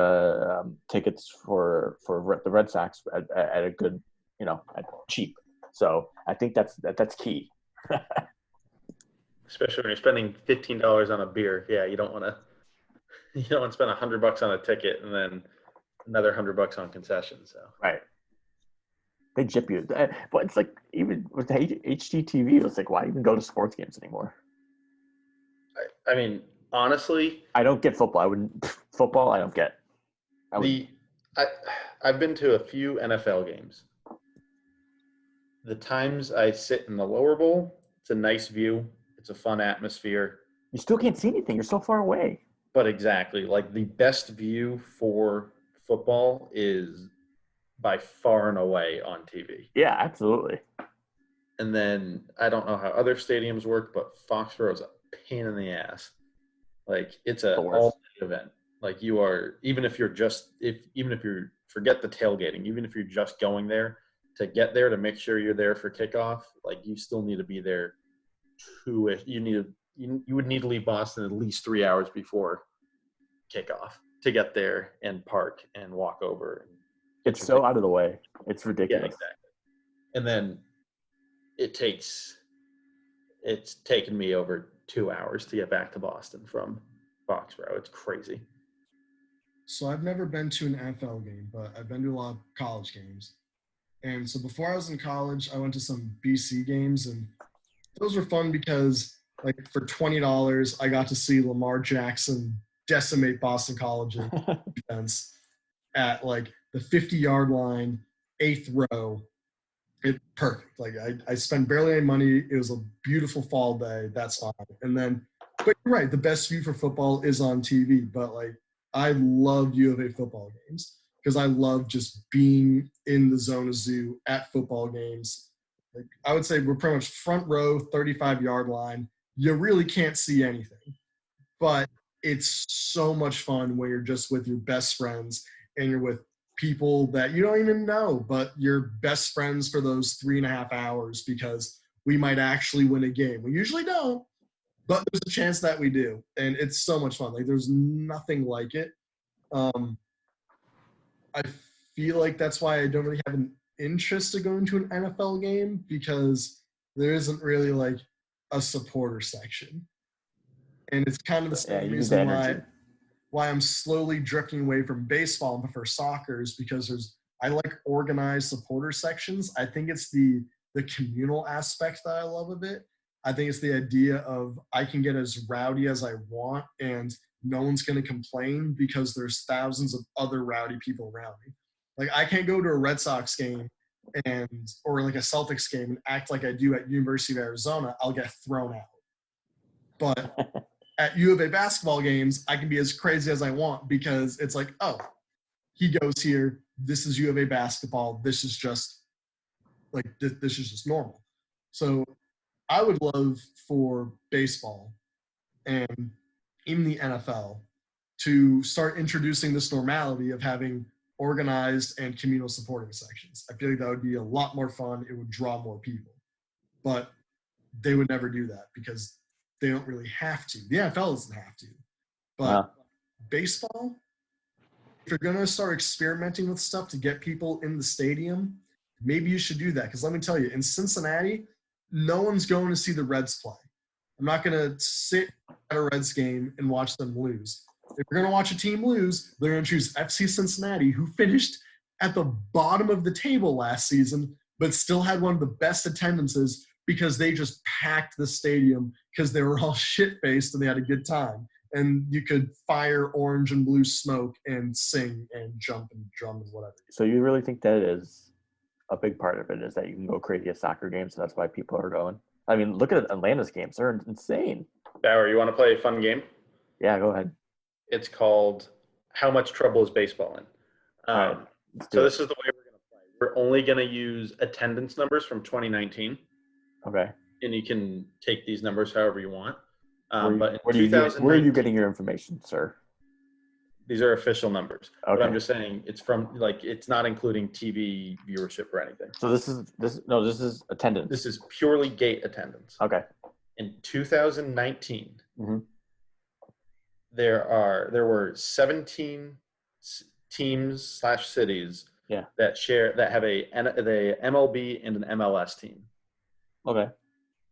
tickets for the Red Sox at a good, at cheap. So I think that's key. Especially when you're spending $15 on a beer. Yeah, you don't want to spend $100 on a ticket and then another $100 on concessions. So right. They jip you. But it's like, even with the HGTV, it's like, why even go to sports games anymore? I mean, honestly, I don't get football. I don't get. I've been to a few NFL games. The times I sit in the lower bowl, it's a nice view. It's a fun atmosphere. You still can't see anything. You're so far away. But exactly, like the best view for football is by far and away on TV. Yeah, absolutely. And then I don't know how other stadiums work, but Foxborough is a pain in the ass. Like it's a all-day event. Like you are, even if you forget the tailgating, even if you're just going there to get there to make sure you're there for kickoff, like you still need to be there. You would need to leave Boston at least 3 hours before kickoff to get there and park and walk over. It's so out of the way. It's ridiculous. Yeah, exactly. And then it's taken me over 2 hours to get back to Boston from Foxborough. It's crazy. So I've never been to an NFL game, but I've been to a lot of college games. And so before I was in college, I went to some BC games, and those were fun because, like, for $20, I got to see Lamar Jackson decimate Boston College's defense at, like, the 50-yard line, 8th row. Perfect. Like, I spent barely any money. It was a beautiful fall day. That's fine. And then, but you're right, the best view for football is on TV. But, like, I love U of A football games because I love just being in the Zona Zoo at football games. Like, I would say we're pretty much front row, 35-yard line. You really can't see anything. But it's so much fun when you're just with your best friends and you're with people that you don't even know, but you're best friends for those 3.5 hours because we might actually win a game. We usually don't, but there's a chance that we do. And it's so much fun. Like, there's nothing like it. I feel like that's why I don't really have an interest to go into an NFL game, because there isn't really like a supporter section. And it's kind of the same reason why I'm slowly drifting away from baseball and prefer soccer, is because I like organized supporter sections. I think it's the communal aspect that I love of it. I think it's the idea of I can get as rowdy as I want and no one's going to complain because there's thousands of other rowdy people around me. Like, I can't go to a Red Sox game or like a Celtics game and act like I do at University of Arizona. I'll get thrown out. But at U of A basketball games, I can be as crazy as I want because it's like, oh, he goes here. This is U of A basketball. This is just normal. So I would love for baseball and in the NFL to start introducing this normality of having organized and communal supporting sections. I feel like that would be a lot more fun. It would draw more people. But they would never do that because they don't really have to. The NFL doesn't have to. But baseball, if you're going to start experimenting with stuff to get people in the stadium, maybe you should do that. Because let me tell you, in Cincinnati, no one's going to see the Reds play. I'm not going to sit at a Reds game and watch them lose. If we're going to watch a team lose, they're going to choose FC Cincinnati, who finished at the bottom of the table last season, but still had one of the best attendances because they just packed the stadium because they were all shit-faced and they had a good time. And you could fire orange and blue smoke and sing and jump and drum and whatever. So you really think that is a big part of it, is that you can go crazy at soccer games, so that's why people are going? I mean, look at Atlanta's games. They're insane. Bauer, you want to play a fun game? Yeah, go ahead. It's called How Much Trouble is Baseball In? Right, so this is the way we're going to play. We're only going to use attendance numbers from 2019. Okay. And you can take these numbers however you want. Where are you getting your information, sir? These are official numbers. Okay. But I'm just saying it's from, like, it's not including TV viewership or anything. So this is attendance. This is purely gate attendance. Okay. In 2019, mm-hmm. there were 17 teams / cities that have the MLB and an MLS team. Okay.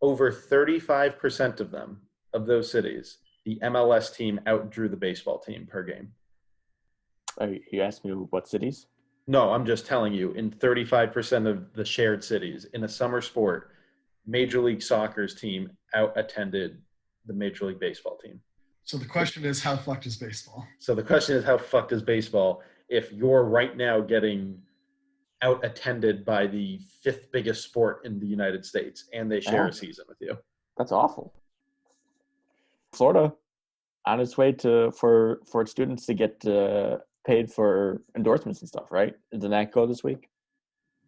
Over 35% of those cities, the MLS team outdrew the baseball team per game. You asked me what cities? No, I'm just telling you, in 35% of the shared cities, in a summer sport, Major League Soccer's team out-attended the Major League Baseball team. So the question is, how fucked is baseball? So the question is, how fucked is baseball if you're right now getting out-attended by the 5th biggest sport in the United States and they share a season with you? That's awful. Florida, on its way for its students to get paid for endorsements and stuff, right? Didn't that go this week?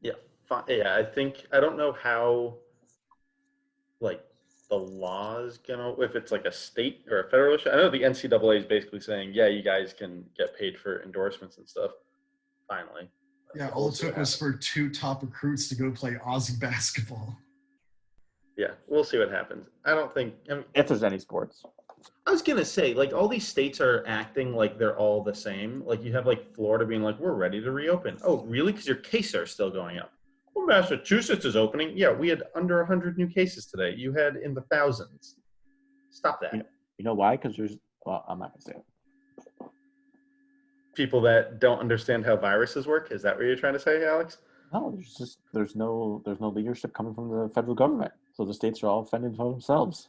Yeah, I don't know how, like, the law's if it's like a state or a federal issue. I know the NCAA is basically saying, yeah, you guys can get paid for endorsements and stuff. Finally. Yeah, all it took was for 2 top recruits to go play Aussie basketball. Yeah, we'll see what happens. If there's any sports. I was going to say, like, all these states are acting like they're all the same. Like, you have, like, Florida being like, we're ready to reopen. Oh, really? Because your cases are still going up. Well, Massachusetts is opening. Yeah, we had under 100 new cases today. You had in the thousands. Stop that. You know why? Because I'm not going to say it. People that don't understand how viruses work? Is that what you're trying to say, Alex? No, there's no leadership coming from the federal government. So the states are all fending for themselves.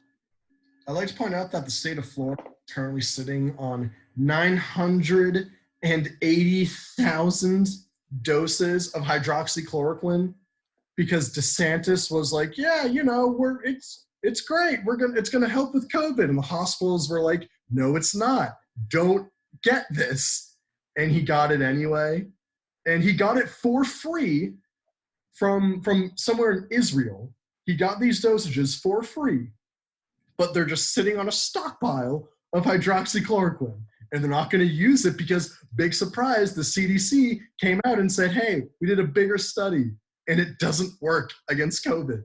I'd like to point out that the state of Florida is currently sitting on 980,000 doses of hydroxychloroquine because DeSantis was like, yeah, it's great. It's gonna help with COVID. And the hospitals were like, no, it's not. Don't get this. And he got it anyway. And he got it for free from somewhere in Israel. He got these dosages for free, but they're just sitting on a stockpile of hydroxychloroquine. and they're not going to use it because, big surprise, the CDC came out and said, hey, we did a bigger study and it doesn't work against COVID.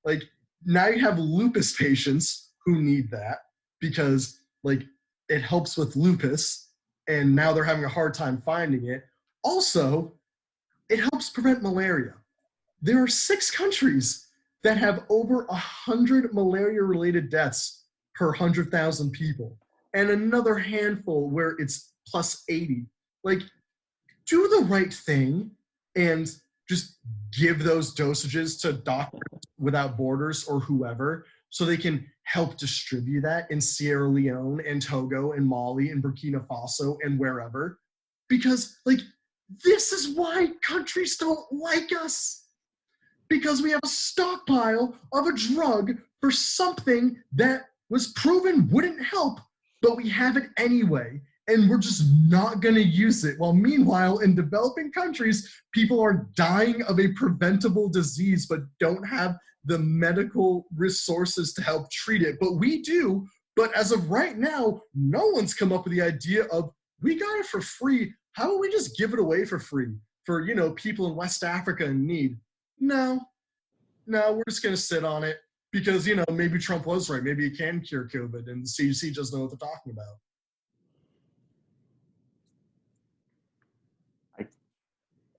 Like, now you have lupus patients who need that because, like, it helps with lupus, and now they're having a hard time finding it. Also, it helps prevent malaria. There are 6 countries that have over 100 malaria-related deaths per 100,000 people, and another handful where it's plus 80. Like, do the right thing and just give those dosages to Doctors Without Borders or whoever so they can help distribute that in Sierra Leone and Togo and Mali and Burkina Faso and wherever. Because, like, this is why countries don't like us. Because we have a stockpile of a drug for something that was proven wouldn't help, but we have it anyway, and we're just not going to use it. While meanwhile, in developing countries, people are dying of a preventable disease but don't have the medical resources to help treat it. But we do. But as of right now, no one's come up with the idea of, we got it for free. How about we just give it away for free for, you know, people in West Africa in need? No, we're just going to sit on it because, you know, maybe Trump was right. Maybe it can cure COVID, and the CDC doesn't know what they're talking about.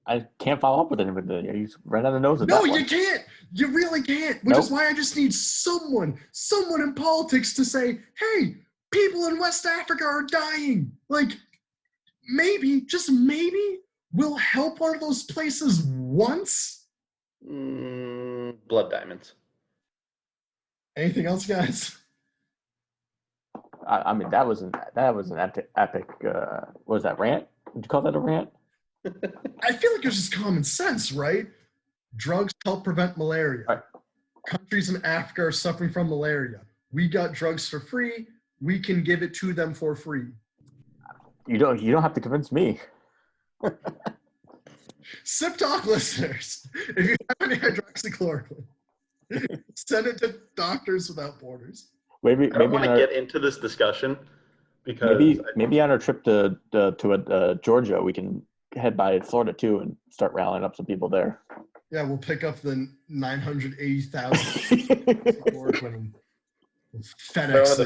I can't follow up with anybody. You right on the nose with No, that one. you can't. You really can't. Which is why I just need someone in politics to say, hey, people in West Africa are dying. Like, maybe, just maybe, we'll help one of those places once. Blood diamonds. Anything else, guys? I mean, that was an epic. What was that, rant? Would you call that a rant? I feel like it's just common sense, right? Drugs help prevent malaria. Right. Countries in Africa are suffering from malaria. We got drugs for free. We can give it to them for free. You don't have to convince me. Sip Talk listeners, if you have any hydroxychloroquine, send it to Doctors Without Borders. I don't want to get into this discussion because maybe on our trip to Georgia, we can head by Florida too and start rallying up some people there. Yeah, we'll pick up the 980,000 chloroquine and FedEx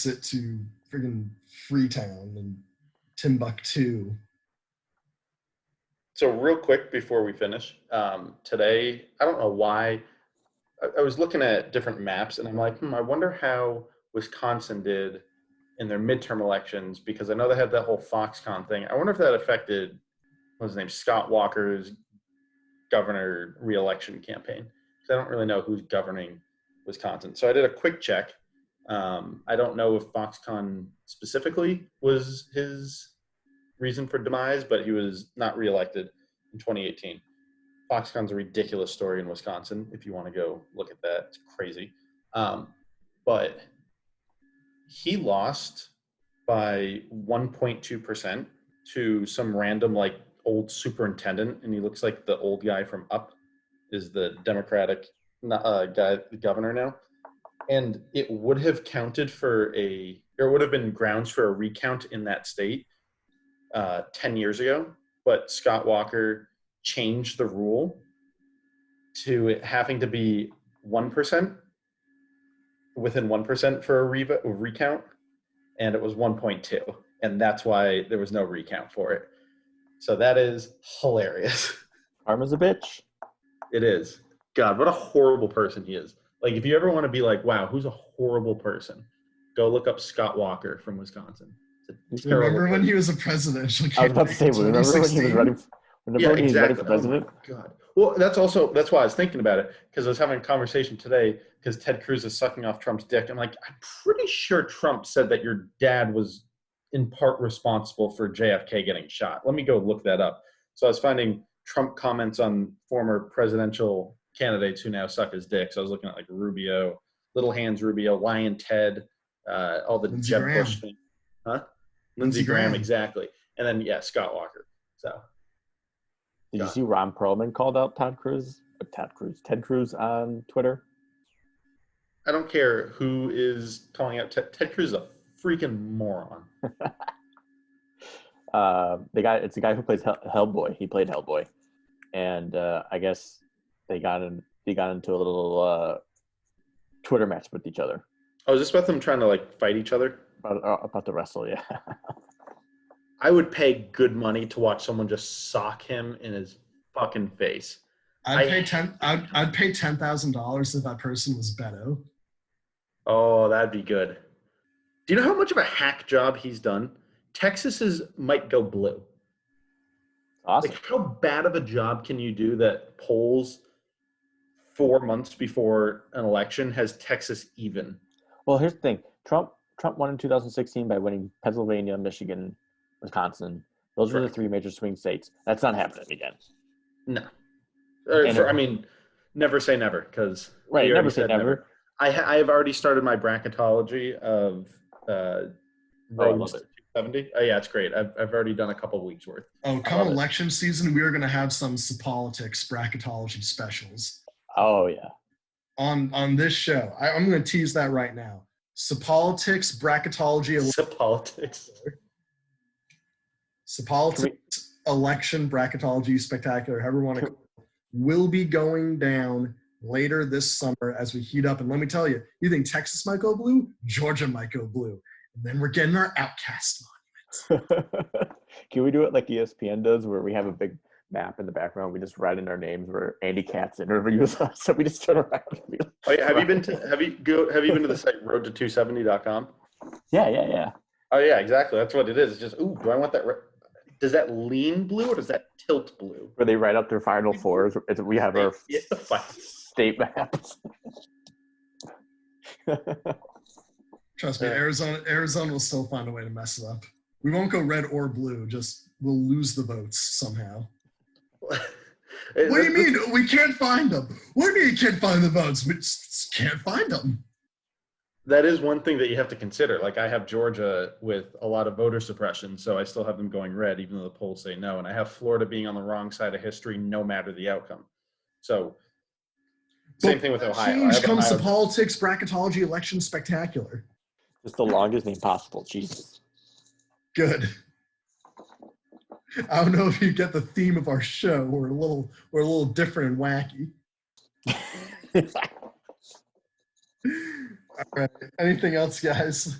it to friggin' Freetown and Timbuktu. So real quick before we finish, today, I don't know why, I was looking at different maps and I'm like, I wonder how Wisconsin did in their midterm elections, because I know they had that whole Foxconn thing. I wonder if that affected, what was his name, Scott Walker's governor re-election campaign. Because I don't really know who's governing Wisconsin. So I did a quick check. I don't know if Foxconn specifically was his reason for demise, but he was not reelected in 2018. Foxconn's a ridiculous story in Wisconsin. If you want to go look at that, it's crazy. But he lost by 1.2% to some random like old superintendent, and he looks like the old guy from Up is the Democratic guy, the governor now. And it would have counted for would have been grounds for a recount in that state 10 years ago, but Scott Walker changed the rule to it having to be 1%, within 1% for a recount, and it was 1.2, and that's why there was no recount for it. So that is hilarious. Karma's a bitch. It is. God, what a horrible person he is. Like, if you ever want to be like, wow, who's a horrible person, go look up Scott Walker from Wisconsin. Remember when he was a presidential candidate? I was about to say, remember when he was running? Remember when he was running for president? Oh my God. Well, that's why I was thinking about it, because I was having a conversation today because Ted Cruz is sucking off Trump's dick. I'm like, I'm pretty sure Trump said that your dad was in part responsible for JFK getting shot. Let me go look that up. So I was finding Trump comments on former presidential candidates who now suck his dick. So I was looking at like Rubio, Little Hands Rubio, Lion Ted, all the Lindsey Jeb Graham. Bush things. Huh? Lindsey Graham, exactly. And then, Scott Walker. So. Did you see Ron Perlman called out Ted Cruz on Twitter? I don't care who is calling out Ted Cruz is a freaking moron. It's the guy who plays Hellboy. He played Hellboy, and I guess they got into a little Twitter match with each other. Oh, is this about them trying to like fight each other? About to wrestle, yeah. I would pay good money to watch someone just sock him in his fucking face. I'd pay $10,000 if that person was Beto. Oh, that'd be good. Do you know how much of a hack job he's done? Texas's might go blue. Awesome. Like, how bad of a job can you do that polls 4 months before an election has Texas even? Well, here's the thing. Trump won in 2016 by winning Pennsylvania, Michigan, Wisconsin. Those were the three major swing states. That's not happening again. No. I mean, never say never, because right. Never say never. I have already started my bracketology of roads to 270. Oh yeah, it's great. I've already done a couple weeks worth. Oh, come election season, we are going to have some Politics bracketology specials. Oh yeah. On this show, I'm going to tease that right now. Politics bracketology. Politics election bracketology spectacular, however you want to call it, will be going down later this summer as we heat up. And let me tell you, you think Texas might go blue? Georgia might go blue. And then we're getting our OutKast monument. Can we do it like ESPN does, where we have a big map in the background? We just write in our names where Andy Katz interviews us, so we just turn around. Have you been to the site road270.com? Yeah. Oh yeah, exactly. That's what it is. It's just, ooh, do I want that? Does that lean blue or does that tilt blue? Where they write up their Final Fours. We have our state maps. Trust me, Arizona will still find a way to mess it up. We won't go red or blue. Just we'll lose the votes somehow. What do you mean? We can't find them. What do you mean you can't find the votes? We just can't find them. That is one thing that you have to consider. Like, I have Georgia with a lot of voter suppression, so I still have them going red, even though the polls say no. And I have Florida being on the wrong side of history, no matter the outcome. So, same thing with Ohio. Change comes to politics, bracketology, election spectacular. Just the longest name possible. Jesus. Good. I don't know if you get the theme of our show. We're a little different and wacky. All right. Anything else, guys?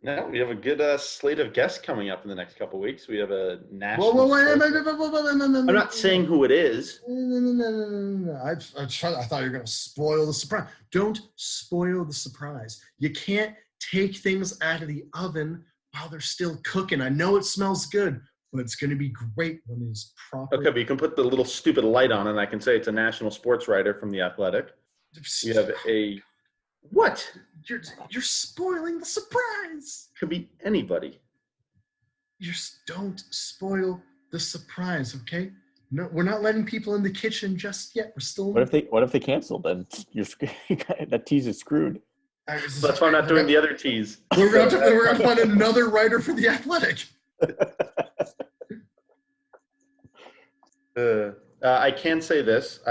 No, we have a good slate of guests coming up in the next couple of weeks. We have a national. I'm not saying who it is. No. I thought you were going to spoil the surprise. Don't spoil the surprise. You can't take things out of the oven while they're still cooking. I know it smells good, but it's going to be great when it's proper. Okay, but you can put the little stupid light on, and I can say it's a national sports writer from The Athletic. We have a. What? You're spoiling the surprise. Could be anybody. Don't spoil the surprise, okay? No, we're not letting people in the kitchen just yet. We're still. What if they cancel? Then that tease is screwed. That's why I'm not doing the other tease. We're going to find another writer for The Athletic. I can say this.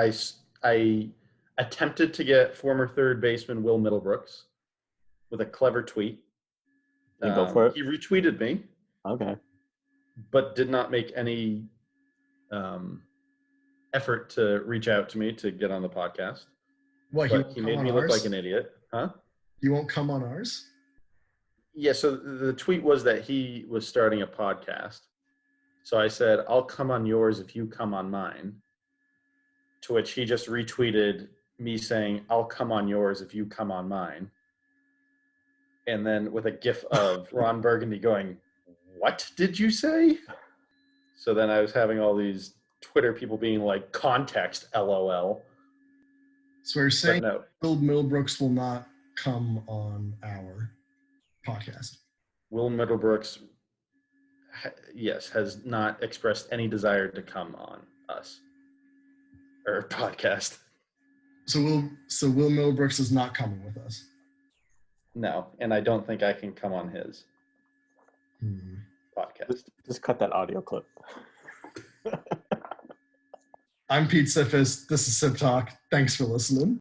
I attempted to get former third baseman Will Middlebrooks with a clever tweet. You go for it? He retweeted me. Okay. But did not make any effort to reach out to me to get on the podcast. What, he made me look like an idiot. Huh? He won't come on ours? Yeah, so the tweet was that he was starting a podcast. So I said, I'll come on yours if you come on mine. To which he just retweeted me saying, I'll come on yours if you come on mine. And then with a gif of Ron Burgundy going, what did you say? So then I was having all these Twitter people being like, context, LOL. So you're saying no. Will Middlebrooks will not come on our podcast? Will Middlebrooks, yes, has not expressed any desire to come on us. Or podcast. So Will Middlebrooks is not coming with us? No, and I don't think I can come on his podcast. Just cut that audio clip. I'm Pete Siffis. This is Sip Talk. Thanks for listening.